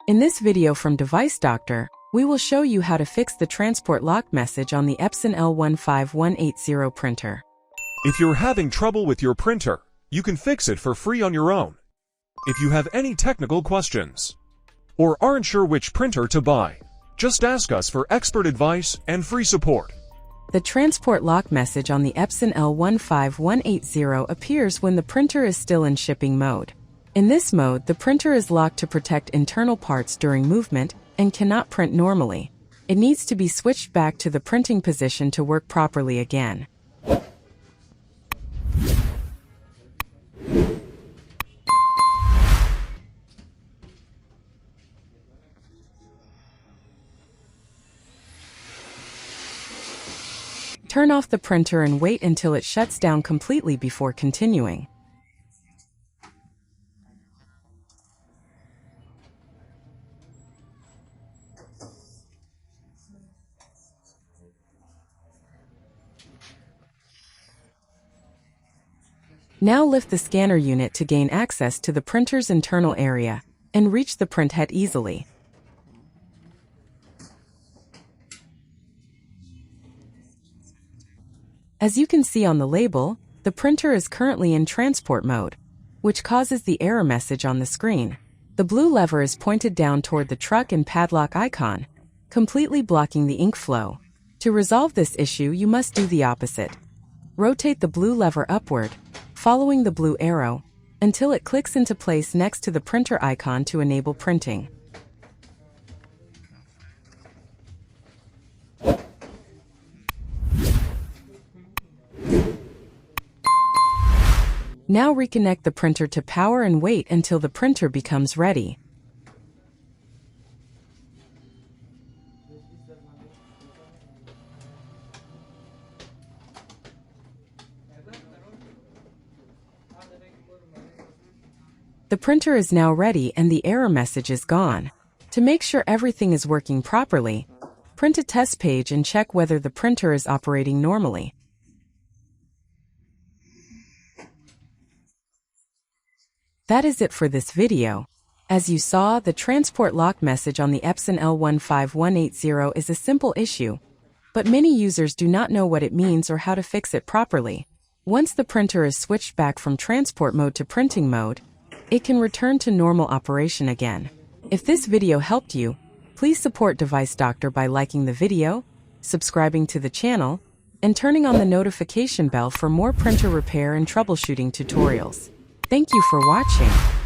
In this video from Device Doctor, we will show you how to fix the transport lock message on the Epson L15180 printer. If you're having trouble with your printer, you can fix it for free on your own. If you have any technical questions or aren't sure which printer to buy, just ask us for expert advice and free support. The transport lock message on the Epson L15180 appears when the printer is still in shipping mode. In this mode, the printer is locked to protect internal parts during movement and cannot print normally. It needs to be switched back to the printing position to work properly again. Turn off the printer and wait until it shuts down completely before continuing. Now lift the scanner unit to gain access to the printer's internal area and reach the print head easily. As you can see on the label, the printer is currently in transport mode, which causes the error message on the screen. The blue lever is pointed down toward the truck and padlock icon, completely blocking the ink flow. To resolve this issue, you must do the opposite. Rotate the blue lever upward, following the blue arrow, until it clicks into place next to the printer icon to enable printing. Now reconnect the printer to power and wait until the printer becomes ready. The printer is now ready and the error message is gone. To make sure everything is working properly, print a test page and check whether the printer is operating normally. That is it for this video. As you saw, the transport lock message on the Epson L15180 is a simple issue, but many users do not know what it means or how to fix it properly. Once the printer is switched back from transport mode to printing mode, it can return to normal operation again. If this video helped you, please support Device Doctor by liking the video, subscribing to the channel, and turning on the notification bell for more printer repair and troubleshooting tutorials. Thank you for watching.